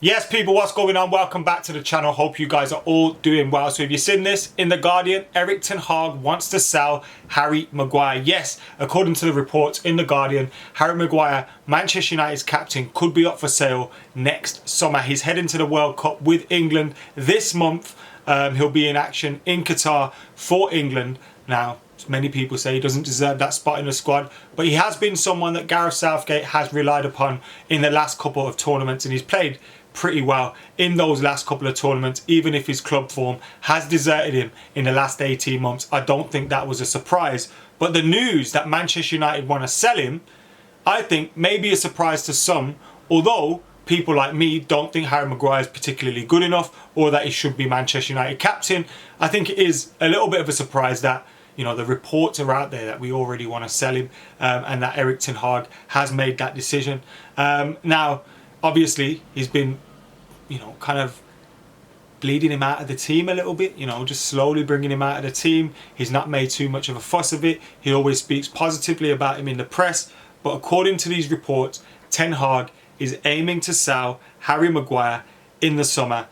Yes, people, what's going on? Welcome back to the channel. Hope you guys are all doing well. So if you've seen this in The Guardian, Erik Ten Hag wants to sell Harry Maguire. Yes, according to the reports in The Guardian, Harry Maguire, Manchester United's captain, could be up for sale next summer. He's heading to the World Cup with England this month. He'll be in action in Qatar for England. Now, many people say he doesn't deserve that spot in the squad, but he has been someone that Gareth Southgate has relied upon in the last couple of tournaments, and he's played pretty well in those last couple of tournaments, even if his club form has deserted him in the last 18 months. I don't think that was a surprise. But the news that Manchester United want to sell him, I think may be a surprise to some, although people like me don't think Harry Maguire is particularly good enough or that he should be Manchester United captain. I think it is a little bit of a surprise that, you know, the reports are out there that we already want to sell him, and that Erik Ten Hag has made that decision. Now, obviously, he's been, you know, kind of bleeding him out of the team a little bit, you know, just slowly bringing him out of the team. He's not made too much of a fuss of it. He always speaks positively about him in the press. But according to these reports, Ten Hag is aiming to sell Harry Maguire in the summer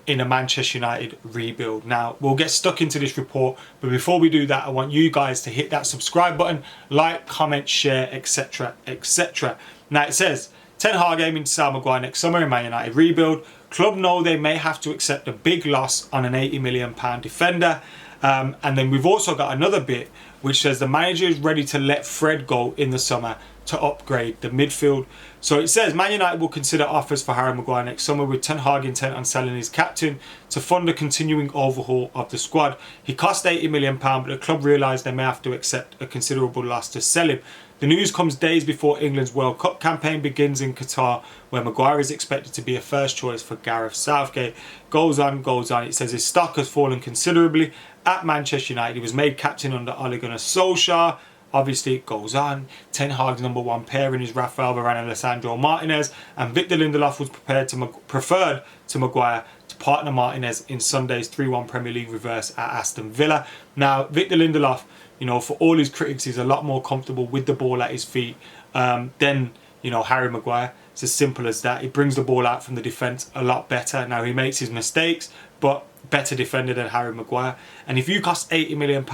in a Manchester United rebuild. Now, we'll get stuck into this report, but before we do that, I want you guys to hit that subscribe button, like, comment, share, etc, etc. Now, it says, Ten Hag aiming to sell Maguire next summer in Man United rebuild. Club know they may have to accept a big loss on an £80 million defender. And then we've also got another bit which says the manager is ready to let Fred go in the summer to upgrade the midfield. So it says Man United will consider offers for Harry Maguire next summer, with Ten Hag intent on selling his captain to fund a continuing overhaul of the squad. He cost £80 million, but the club realised they may have to accept a considerable loss to sell him. The news comes days before England's World Cup campaign begins in Qatar, where Maguire is expected to be a first choice for Gareth Southgate. Goes on. It says his stock has fallen considerably at Manchester United. He was made captain under Ole Gunnar Solskjaer. Obviously, it goes on. Ten Hag's number one pairing is Rafael Varane and Alessandro Martinez, and Victor Lindelof was preferred to Maguire to partner Martinez in Sunday's 3-1 Premier League reverse at Aston Villa. Now, Victor Lindelof, you know, for all his critics, he's a lot more comfortable with the ball at his feet than, you know, Harry Maguire. It's as simple as that. He brings the ball out from the defence a lot better. Now, he makes his mistakes, but better defender than Harry Maguire. And if you cost £80 million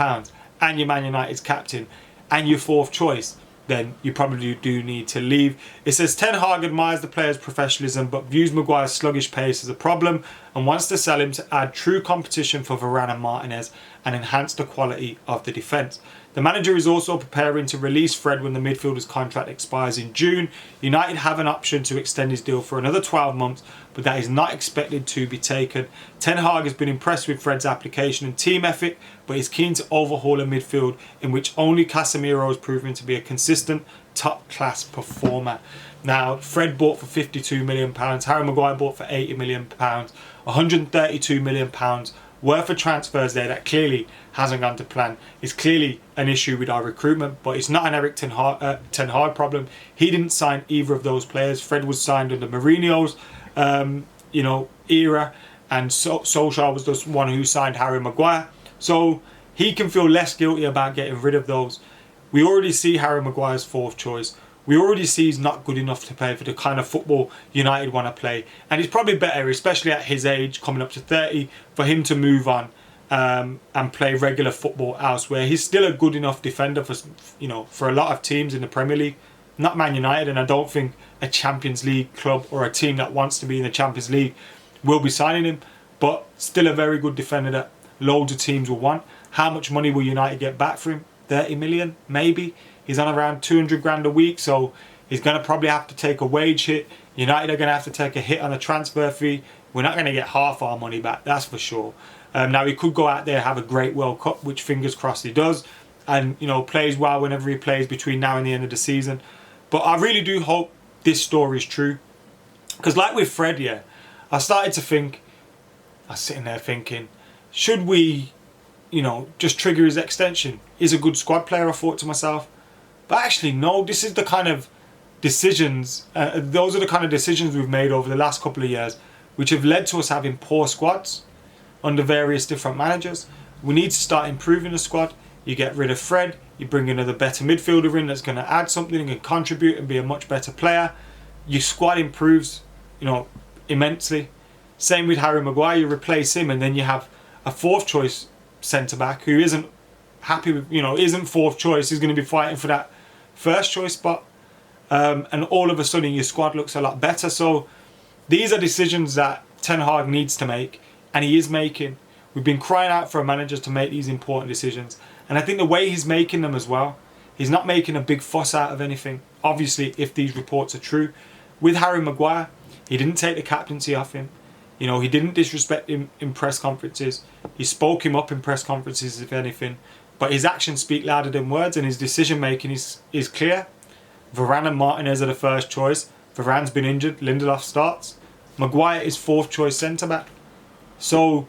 and you're Man United's captain and your fourth choice, then you probably do need to leave. It says Ten Hag admires the player's professionalism but views Maguire's sluggish pace as a problem and wants to sell him to add true competition for Varane and Martinez and enhance the quality of the defence. The manager is also preparing to release Fred when the midfielder's contract expires in June. United have an option to extend his deal for another 12 months, but that is not expected to be taken. Ten Hag has been impressed with Fred's application and team ethic, but is keen to overhaul a midfield in which only Casemiro has proven to be a consistent top-class performer. Now, Fred bought for £52 million, Harry Maguire bought for £80 million, £132 million worth of transfers there that clearly hasn't gone to plan. It's clearly an issue with our recruitment, but it's not an Erik Ten Hag problem. He didn't sign either of those players. Fred was signed under Mourinho's era, and Solskjaer was the one who signed Harry Maguire. So he can feel less guilty about getting rid of those. We already see Harry Maguire's fourth choice. We already see he's not good enough to play for the kind of football United want to play. And it's probably better, especially at his age, coming up to 30, for him to move on and play regular football elsewhere. He's still a good enough defender for, you know, for a lot of teams in the Premier League. Not Man United, and I don't think a Champions League club or a team that wants to be in the Champions League will be signing him. But still a very good defender that loads of teams will want. How much money will United get back for him? 30 million, maybe. He's on around 200 grand a week, so he's going to probably have to take a wage hit. United are going to have to take a hit on a transfer fee. We're not going to get half our money back, that's for sure. Now, he could go out there and have a great World Cup, which fingers crossed he does, and, you know, plays well whenever he plays between now and the end of the season. But I really do hope this story is true. Because like with Fred, yeah, I started to think, I was sitting there thinking, should we, you know, just trigger his extension? He's a good squad player, I thought to myself. But actually, no, this is the kind of decisions, those are the kind of decisions we've made over the last couple of years, which have led to us having poor squads under various different managers. We need to start improving the squad. You get rid of Fred, you bring another better midfielder in that's going to add something and contribute and be a much better player. Your squad improves, you know, immensely. Same with Harry Maguire, you replace him and then you have a fourth choice centre back who isn't happy with, isn't fourth choice, he's going to be fighting for that first choice spot. And all of a sudden your squad looks a lot better. So these are decisions that Ten Hag needs to make, and he is making. We've been crying out for a manager to make these important decisions, and I think the way he's making them as well, he's not making a big fuss out of anything. Obviously, if these reports are true, with Harry Maguire, he didn't take the captaincy off him. He didn't disrespect him in press conferences. He spoke him up in press conferences, if anything. But his actions speak louder than words, and his decision making is clear. Varane and Martinez are the first choice. Varane's been injured. Lindelof starts. Maguire is fourth choice centre back. So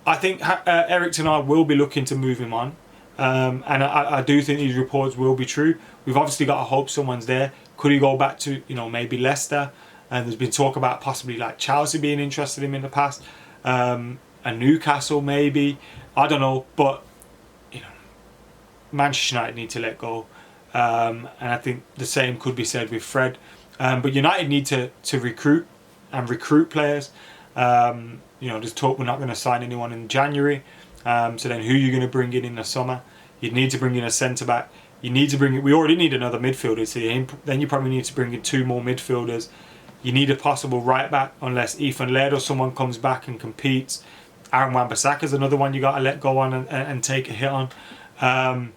I think Erik Ten Hag will be looking to move him on. And I do think these reports will be true. We've obviously got to hope someone's there. Could he go back to, maybe Leicester? And there's been talk about possibly like Chelsea being interested in him in the past. And Newcastle maybe. I don't know. But, Manchester United need to let go. And I think the same could be said with Fred. But United need to recruit players. There's talk we're not going to sign anyone in January. So then who are you going to bring in the summer? You'd need to bring in a centre-back. We already need another midfielder. So then you probably need to bring in 2 more midfielders. You need a possible right-back unless Ethan Laird or someone comes back and competes. Aaron Wan-Bissaka is another one you got to let go on and take a hit on.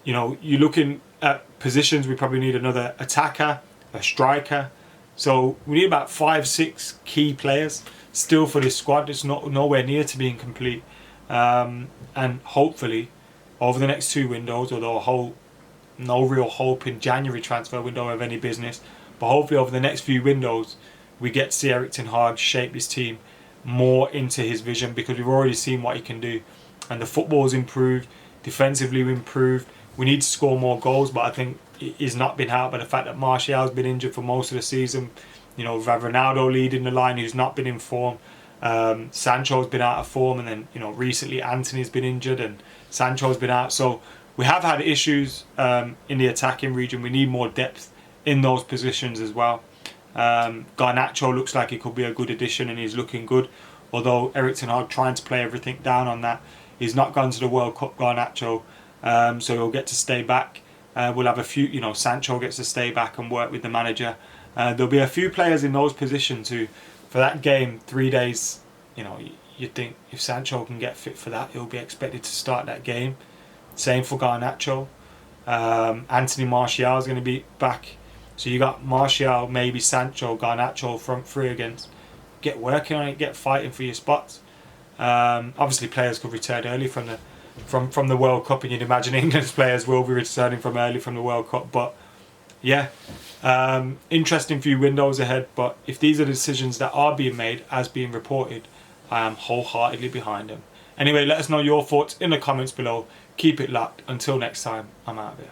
You're looking at positions. We probably need another attacker, a striker. So we need about 5-6 key players still for this squad. It's nowhere near to being complete. And hopefully over the next 2 windows, although no real hope in January transfer window of any business, but hopefully over the next few windows we get to see Erik Ten Hag shape his team more into his vision, because we've already seen what he can do, and the football's improved, defensively we improved. We need to score more goals, but I think he's not been helped by the fact that Martial's been injured for most of the season. We've had Ronaldo leading the line who's not been in form. Sancho's been out of form, and then recently Anthony's been injured and Sancho's been out. So we have had issues in the attacking region. We need more depth in those positions as well. Garnacho looks like he could be a good addition, and he's looking good. Although Erik Ten Hag trying to play everything down on that. He's not gone to the World Cup, Garnacho, so he'll get to stay back. We'll have a few, Sancho gets to stay back and work with the manager. There'll be a few players in those positions who, for that game, 3 days, you'd think if Sancho can get fit for that, he'll be expected to start that game. Same for Garnacho. Anthony Martial is going to be back. So you got Martial, maybe Sancho, Garnacho front 3 against. Get working on it, get fighting for your spots. Obviously players could return early from the World Cup, and you'd imagine England's players will be returning from early from the World Cup. But yeah, interesting few windows ahead. But if these are the decisions that are being made as being reported, I am wholeheartedly behind them. Anyway, let us know your thoughts in the comments below. Keep it locked. Until next time, I'm out of here.